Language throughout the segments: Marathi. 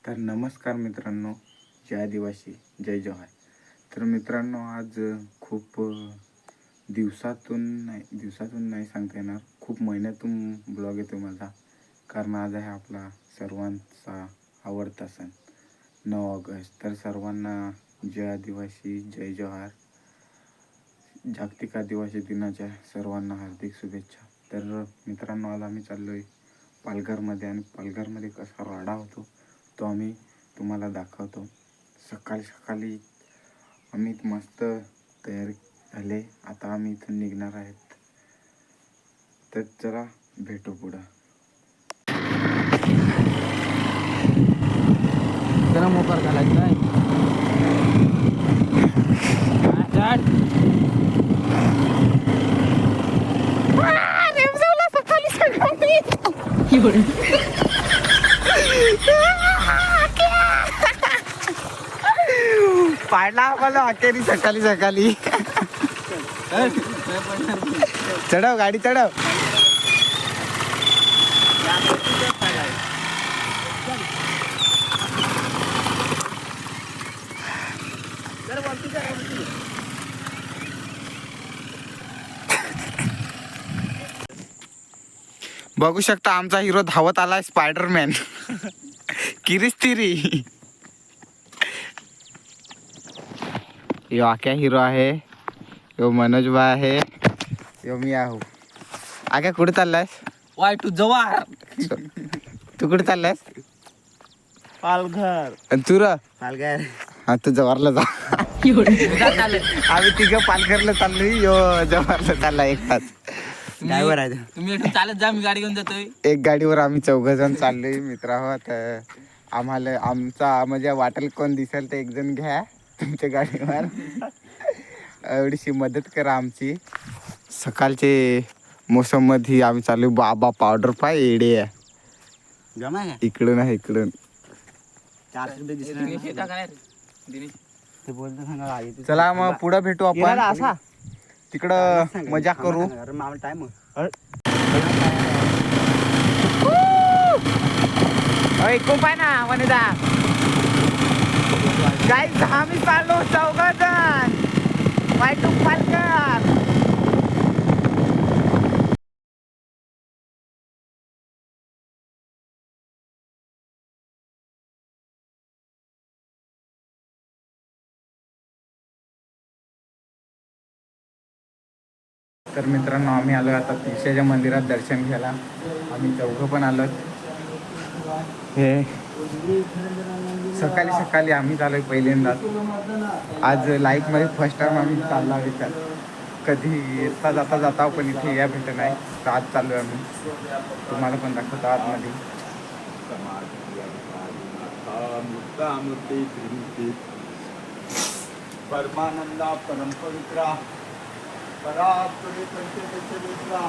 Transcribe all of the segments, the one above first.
तर नमस्कार मित्रांनो, जय आदिवासी, जय जोहार. तर मित्रांनो, आज खूप दिवसातून नाही सांगता येणार, खूप महिन्यातून ब्लॉग येतो माझा. कारण आज आहे आपला सर्वांचा आवडता सण 9 ऑगस्ट. तर सर्वांना जय आदिवासी, जय जोहार. जागतिक आदिवासी दिनाच्या सर्वांना हार्दिक शुभेच्छा. तर मित्रांनो, आज आम्ही चाललो आहे पालघरमध्ये, आणि पालघरमध्ये कसा राडा होतो तो आम्ही तुम्हाला दाखवतो. सकाळी सकाळी आम्ही मस्त तयारी झाले, आता आम्ही इथून निघणार आहेत. तर चला भेटू पुढं. जरा मोकार घालायचा आहे. पाडला आम्हाला अखेरी सकाळी सकाळी. चढव गाडी, चढव. बघू शकता आमचा हिरो धावत आलाय, स्पायडरमॅन. किरिस्तिरी. यो आक्या हिरो आहे, यो मनोज भाई आहे, यो मी आहो. आक्या कुठे चाललायस? वाय टू जवार तू कुठे चाललायस? पालघर. आणि तू र? पालघर. हा, तू जवाहरला जा. आम्ही तिघं पालघरला चाललोय, यो जवाहरला चालला एकटाच. ड्रायव्हर आहे तुम्ही. चालत जा, मी गाडी घेऊन जातोय. एक गाडीवर आम्ही 4 जण चाललोय मित्र आहोत. आम्हाला आमचा म्हणजे वाटेल कोण दिसेल तर एक जण घ्या तुमच्या गाडीवर. एवढीशी मदत करा आमची. सकाळचे मोसम मध्ये आम्ही चालू. बाबा पावडर पाय येडे आहे. इकडून आहे, इकडून. चला मग पुढं भेटू आपण, तिकडं मजा करू. ऐकू पाय ना वनिता, गाईस आम्ही चाललो 4 जण वाय टू पालघर. तर मित्रांनो, आम्ही आलो आता पिशाच्या मंदिरात दर्शन घ्यायला. आम्ही 4 पण आलो. हे सकाळी सकाळी आम्ही चालू पहिल्यांदाच. आज लाईफमध्ये फर्स्ट टाइम आम्ही चालला विचार. कधी येता जाता पण इथे या भेट नाही, तर आज चालू आहे आम्ही. तुम्हाला पण दाखवतो आतमध्ये. परमानंदा परमपवित्रा परात्परे पंचदशमित्रा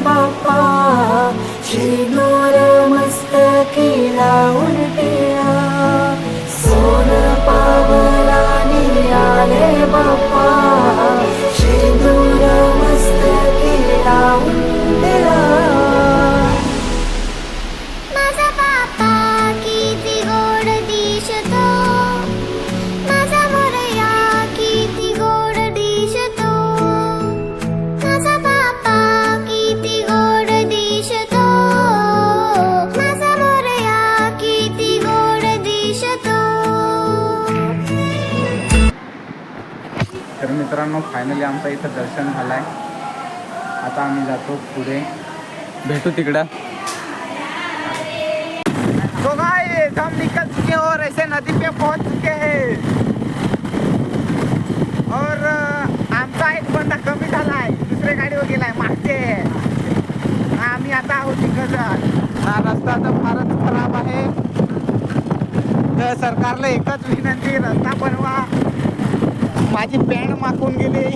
बाप्पा श्रीनोर मस्तकी लावून टिळा, सोन पावलाने आले बाप्पा, श्रीनोर मस्तकी लावून टिळा. माझा बाप्पा किती गोड दिसतो, माझा मोरया किती गोड दिसतो, माझा बाप्पा किती गोड दिसतो, माझा मोरया किती गोड दिसतो. तर मित्रांनो, फायनली आमचं इथं दर्शन झालंय. आता आम्ही जातो पुढे, भेटू तिकडं. तो गाइस हम निकल चुके और ऐसे नदी पे पहुंच चुके हैं. और आमचा एक बंदा कमी झालाय, दुसऱ्या गाडीवर गेलाय मागचे. आम्ही आता आहोत तिकडं. हा रस्ता तर फारच खराब आहे. तर सरकारला एकच विनंती, रस्ता बनवा. माझी पॅन्ट माखून गेली.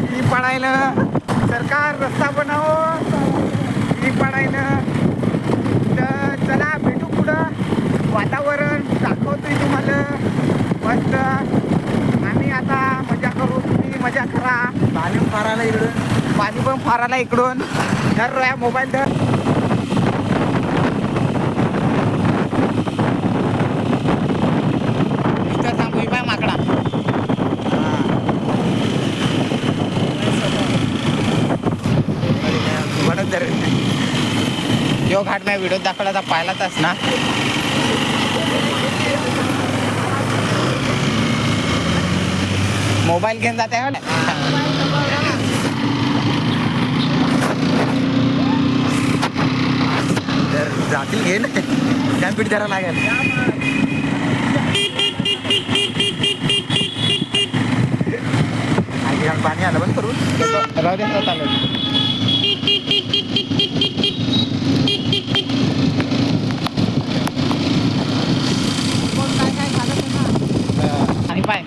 ही पडायला सरकार रस्ता बनावो. ही पडायला. तर चला भेटू पुढं. वातावरण दाखवतोय तुम्हाला मस्त. आम्ही आता मजा करू. तुम्ही मजा करा. पाणी फारायला इकडून, पाणी पण फारायला इकडून. धर रे मोबाईल धर. इथं थांबू बाय माकडा. यो घाट मी व्हिडिओ दाखवला तर पाहिलाच ना. मोबाईल घेऊन जाते जातील घे ना कॅम्प्युट करावं लागेल. पाणी आलं पण करून राहू दे चालेल. आणि पाय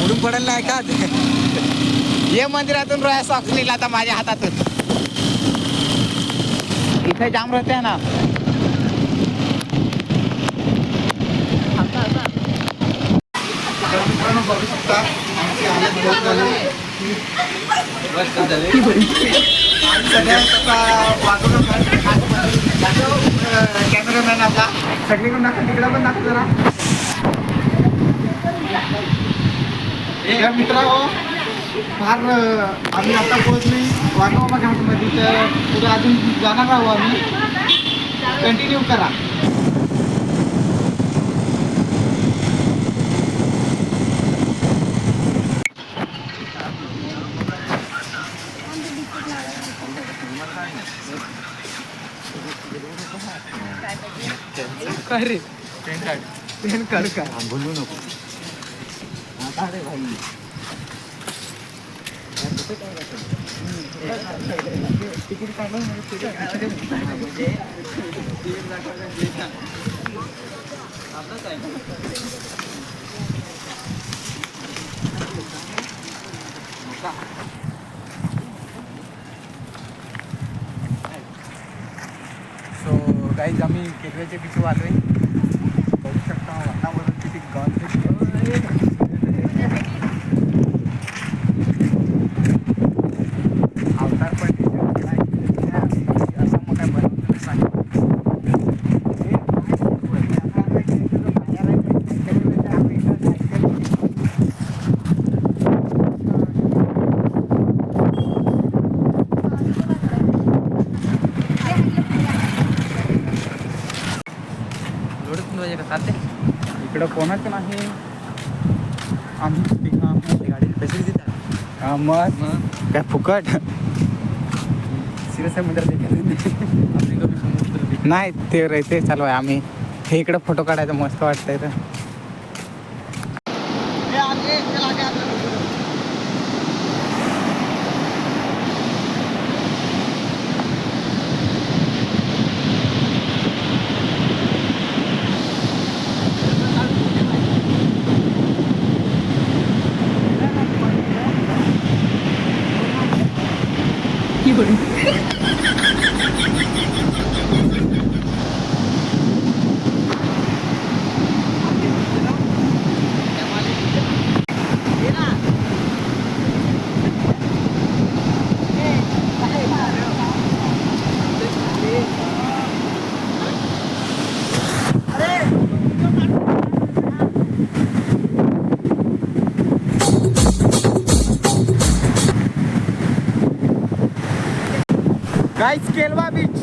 उडून पडेल नाही का. ये मंदिरातून रोया सॉक्स लिहिला आता माझ्या हातातून. इथे जाम राहते ना. बघू शकता कॅमेरामॅन आपला सगळीकडून दाखव, तिकडे पण दाखव जरा. मित्रा हो फार आम्ही आता पोहोचले वाघोबा घाटमध्ये. तर पुढे अजून जाणार आहोत आम्ही. कंटिन्यू करा. अरे पेन काढ का बोलू नको अरे भाई. तिकीट काढून सो गाईज आम्ही केकव्याच्या पिछू आलोय. बघू शकता वातावरण किती अवतार पण असा मोठा बनवतो इकडं कोणाचं नाही. आम्ही गाडी कशी देतात मग काय फुकट सिरियस नाही ते राहते चालू आहे. आम्ही हे इकडं फोटो काढायचं मस्त वाटतंय. तर गाइस केलवा बीच.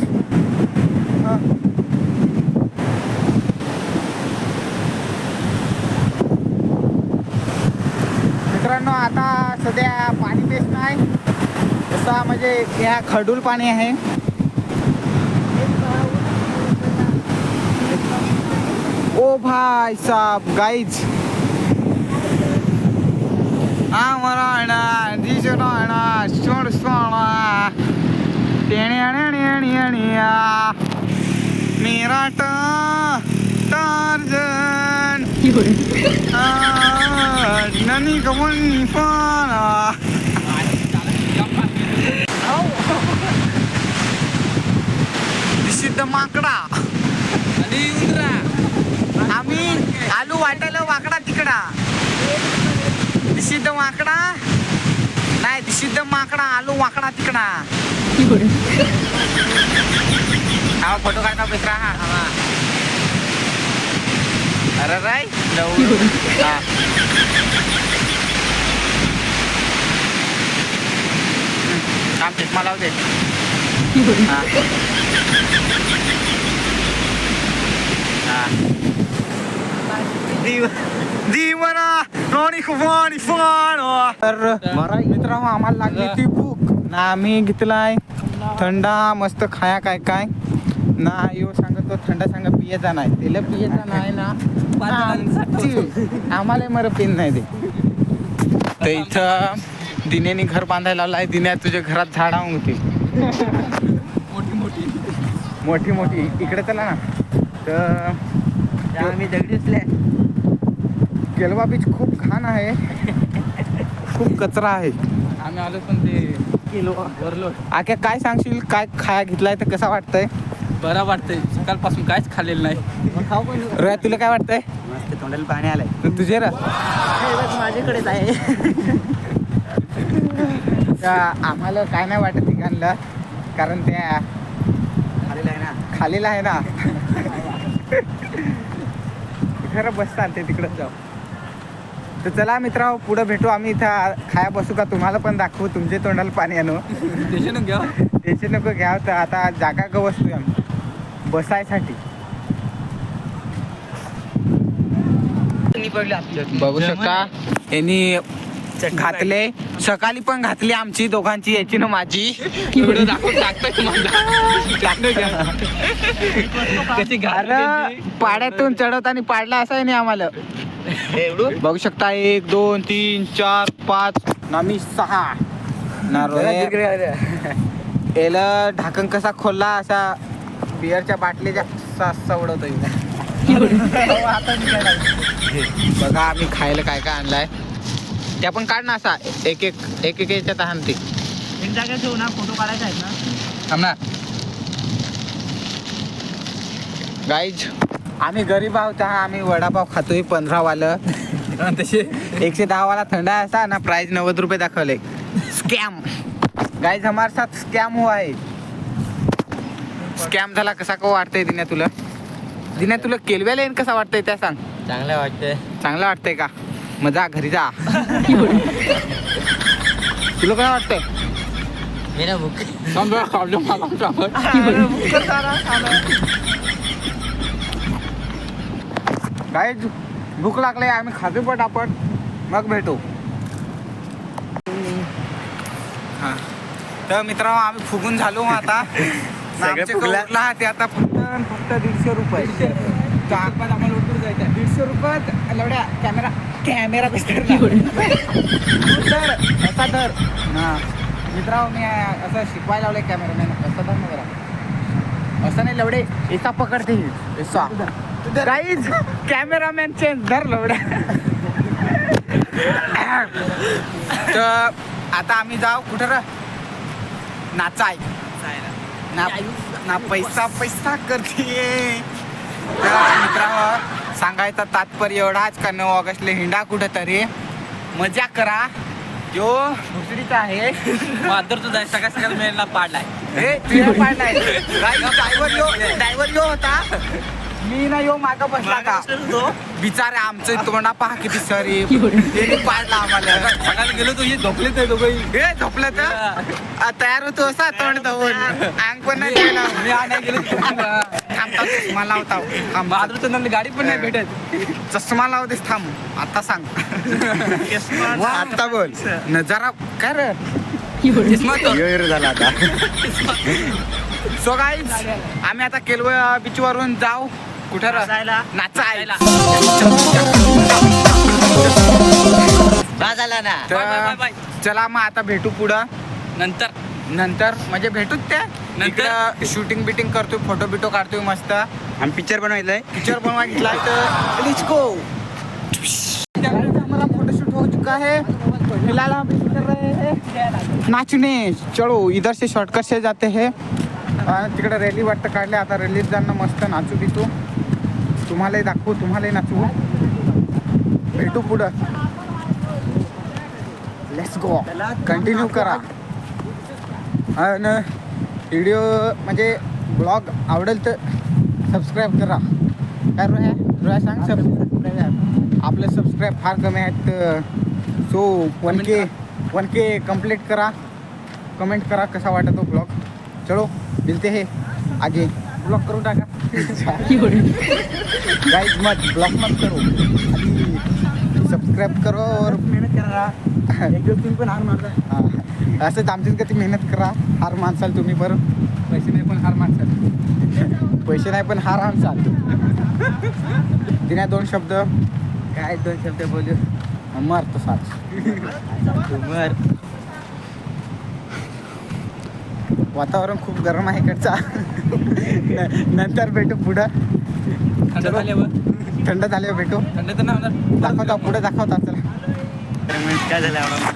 मित्रांनो आता सध्या पाणी बेस नाही तसा म्हणजे ह्या खडूल पाणी आहे. ओ भाई साहब गाइस आमराणा दिसराणा सोडसोणा मेरा टार्जन ननी कमनी पाना निषिद्ध माकडा आणि उंदरा. आम्ही आलू वाटायला वाकडा तिकडा. निषिद्ध माकडा नाही, निषिद्ध माकडा आलू वाकडा तिकडा. हा फोटो काढता पेसरा. हा अरे राय काम चष्मा लाव दे. मित्रांनो आम्हाला लागली ती भूक ना, आम्ही घेतलाय थंडा मस्त खाया काय काय ना. यो सांगत तो थंडा सांगा पियाचा नाही, त्याला पियाचा नाही ना. आम्हाला मर पिन नाही ते. तर इथं दिनेनी घर बांधायला लावलाय. दिन्या तुझ्या घरात झाडा होती मोठी मोठी इकडे चला ना. तर आम्ही दगडीचले. केलवा बीच खूप घाण आहे, खूप कचरा आहे. आम्ही आलो पण ते किलो भरलो. आख्या काय सांगशील, काय खाया घेतलाय तर कसा वाटतंय? बरं वाटतंय, सकाळपासून काहीच खाल्लेलं नाही. रोया तुला काय वाटतंय? मस्त तोंडाला पाणी आलंय. तर तुझे रा माझ्याकडेच आहे. आम्हाला काय नाही वाटत तिघांना, कारण त्या खालीला आहे ना. खरं बस चालते तिकडं जाऊ. तर चला मित्रांनो पुढे भेटू. आम्ही इथं खाया बसू का तुम्हाला पण दाखवू, तुमचे तोंडाला पाणी आणू. टेन्शन घ्या. टेन्शन नको घ्या. तर आता जागा का बसतोय आम्ही बसायसाठी. बघू शकता यांनी घातले, सकाळी पण घातली आमची दोघांची, याची ना माझी. अरे पाड्यातून चढवताना पाडला असा नाही आम्हाला. बघू शकता 1 2 3 4 5 ना मी 6 ना. याला ढाकण कसा खोलला असा बिअरच्या बाटलीच्या सवडतोय. बघा आम्ही खायला काय काय आणलाय, त्या पण काढ ना असा एक एक याच्यात आणते. एक जागा घेऊ ना, फोटो काढायचा आहेत ना. थांब ना गाईज, आम्ही गरीब आहोत. आम्ही वडापाव खातोय 15 वालं. तसे 110 वाला थंडा असा ना, प्राइस 90 रुपये दाखवले. स्कॅम गाईज, हमारे साथ स्कॅम हुआ है. स्कॅम झाला. कसा का वाटतंय दिन्या तुला? दिन्या तुला केलव्याला येईन कसा वाटतंय त्या सांग. चांगलं वाटतंय. चांगलं वाटतंय का? मजा घरी जा. तुला काय वाटतंय? मेरा बुक काय भूक लागले, आम्ही खातो पटापट मग भेटू. हा तर मित्रांनो आम्ही फुगून झालो आता. आमचे कवरला ते आता फक्त 150 रुपये. 150 रुपयात लवड्या कॅमेरा धर असा धर. हा मित्रांनो मी असं शिकवायला लावलंय कॅमेरामॅन. असं धर ना जरा, असं नाही लवडे, एका पकडते एसा. गाईज कॅमेरामॅन चेंज धर लवड्या. तर आता आम्ही जाऊ कुठं र नाचाय ना पैसा करते. मित्रांनो सांगायचं तात्पर्य एवढाच का 9 ऑगस्टला हिंडा कुठं तरी मजा करा. जो दुसरीचा आहे माधर तुझा सकाळ सकाळ मेलला पाडलाय. हे तुझ्या पाडलाय. ड्रायव्हर यो होता, मी ना यो मागं बसला का. बिचारे आमचं तोंडा पहा किती सरी त्यांनी पाडला आम्हाला. सकाळी गेलो तो हे झोपले ते दोघंही. हे झोपलं तर तयार होतो असा तोंड धवून. अंग पण नाही गेला. मी आणाय गेलो थांबता चष्मा लावता. बहादूर चंद्रला गाडी पण नाही भेटत. चष्मा लावतेस थांब आता सांग. आता बोल नजारा काय रे झाला आता. सो गाईज आम्ही आता केलवे बीच वरून जाऊ कुठं नाचायला. झाला ना. तर चला मग आता भेटू पुढं नंतर म्हणजे भेटूच त्या नंतर. शूटिंग बिटिंग करतोय, फोटो बिटो काढतोय मस्त. आम्ही पिक्चर बनवायलाय. पिक्चर बनवा घेतला तर लेट्स गो. हमारा फोटोशूट हो चुका है, फिलहाल हम कर रहे हैं नाचने. चलो इधर से शॉर्टकट से जाते हैं. तिकडे रॅली वाटतं काढल्या. आता रॅलीत जाणं मस्त नाचू बिचू, तुम्हालाही दाखवू, तुम्हालाही नाचू. भेटू पुढं. Let's go. कंटिन्यू करा. आणि व्हिडिओ म्हणजे ब्लॉग आवडेल तर सबस्क्राईब करा. काय रोया सांग. आपले सबस्क्राईब फार कमी आहेत. सो 1K कंप्लीट करा. कमेंट करा कसा वाटतो ब्लॉग. चलो मिलते हैं आगे. ब्लॉग करून टाका. गाइस मत ब्लॉग मत करो. सबस्क्राईब करो और मेहनत करा. एक दिवस तुम्ही पण हार मारता. असंच आमचीच गती मेहनत करा. हार माणसाल तुम्ही बरं. पैसे नाही पण हार मारतात. पैसे नाही पण हार आणसाल. दिना 2 शब्द. काय 2 शब्द बोलू. मर तसाच. मर. वातावरण खूप गरम आहे इकडचा. नंतर भेटू पुढं. थंड झाल्यावर. थंड झाल्यावर भेटू. थंड तर नाही होणार. दाखवता पुढे दाखवता. चला काय झालं एवढा.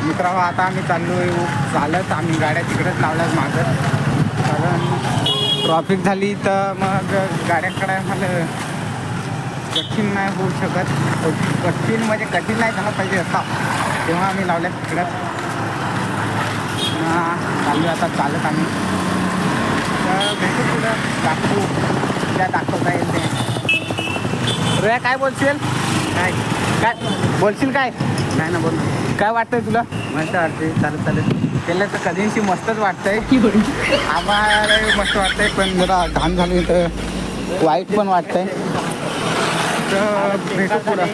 मित्रांनो आता आम्ही चाललो चालत. आम्ही गाड्या तिकडेच लावल्यात मागं. कारण ट्रॉफिक झाली तर मग गाड्याकडे आम्हाला कठीण नाही होऊ शकत. कठीण म्हणजे कठीण नाही झालं पाहिजे असा. तेव्हा आम्ही लावल्यात तिकडं. चालू आता चालत आम्ही. तर भेटू पुढं. दाखवू त्या दाखवता येईल ते. रोया काय बोलशील. काय बोलशील. काय नाही ना बोल. काय वाटतंय तुला. मस्त वाटते चालत चालत. केलं तर कधीशी मस्तच वाटतंय. आम्हाला मस्त वाटतंय पण जरा घाण झाली तर वाईट पण वाटतंय. तर भेटू पुढं.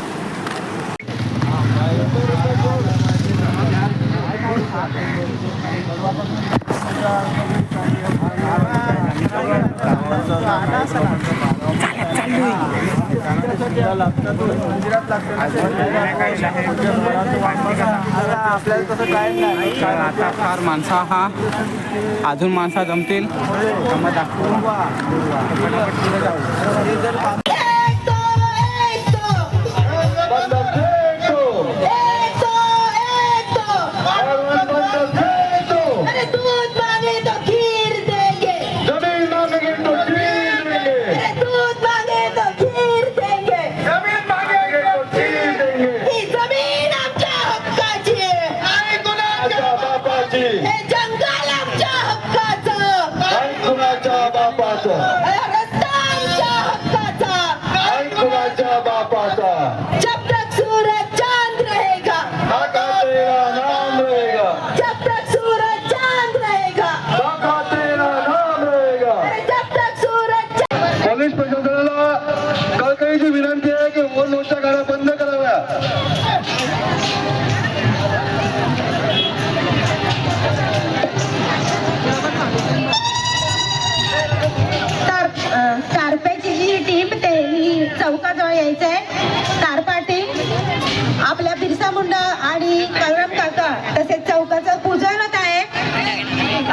आपल्याला तसं काय नाही. आता फार माणसा हा अजून माणसा जमतील. मग दाखवू. पुढे जाऊ. जब तक सूरज चांद रहेगा, तेरा नाम रहेगा. जब तक सूरज चांद रहेगा, तेरा नाम रहेगा. जब तक सूरज पोलीस प्रशासनाला कळकळीची विनंती आहे की मोठमोठ्या गाड्या बंद कराव्या. तारपेची जी टीम ते चौकाजवळ यायचंय. तारपा टीम आपल्या बिरसा मुंडा आणि कलराम काका तसेच चौकाचं पूजन होत आहे.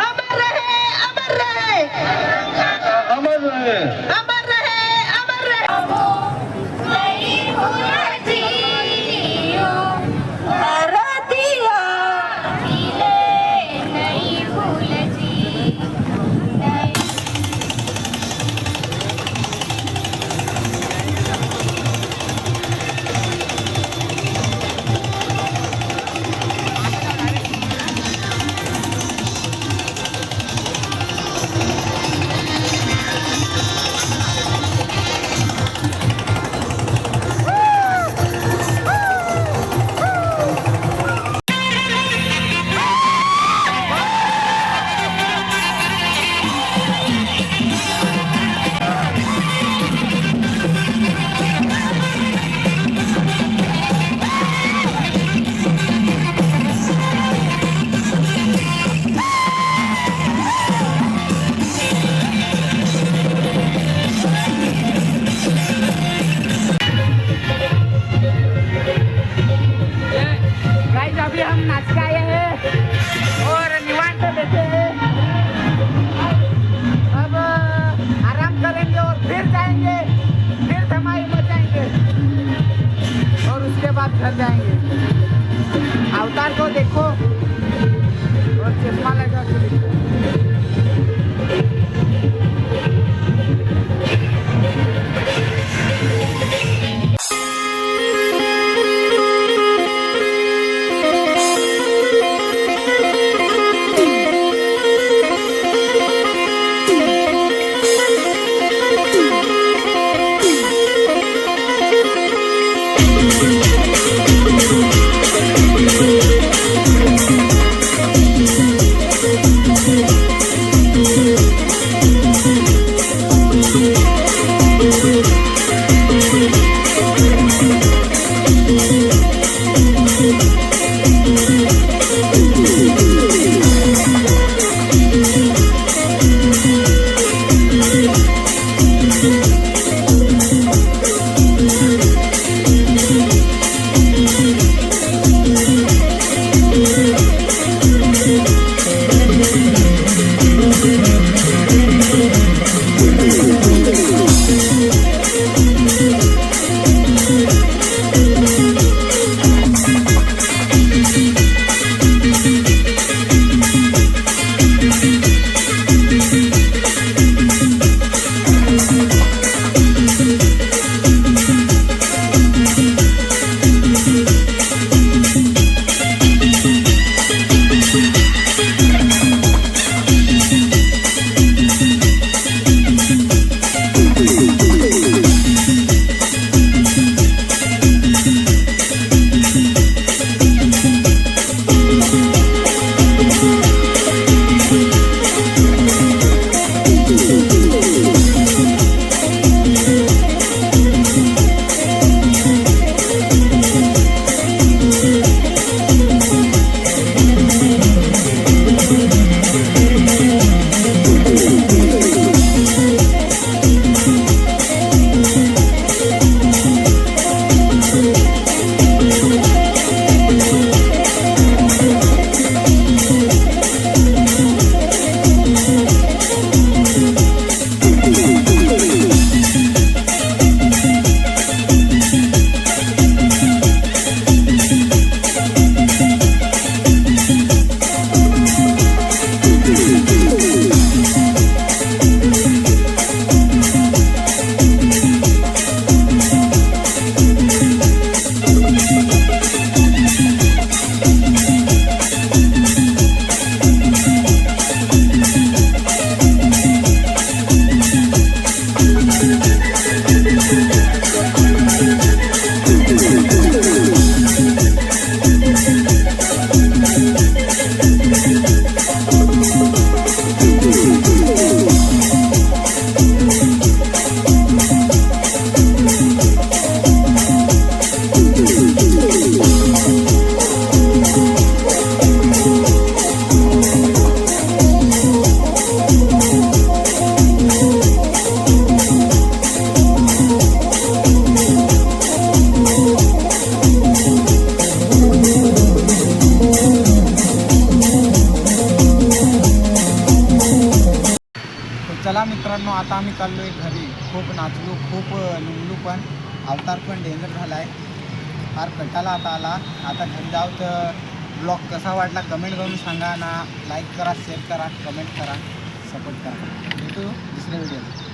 अमर रहे, अमर रहे, अमर रहे. अमर रहे, अमर रहे. घर जाएंगे। अवतार को देखो और चश्मा लगा के देखो। चला मित्रांनो, आता आम्ही चाललो आहे घरी. खूप नाचलो, खूप निघलो, पण अवतार पण डेंजर झाला आहे. फार कटाला आला. आता घरी जाऊ तर ब्लॉग कसा वाटला कमेंट करून सांगा ना. लाईक करा, शेअर करा, कमेंट करा, सपोर्ट करा. भेटू दुसऱ्या व्हिडिओ.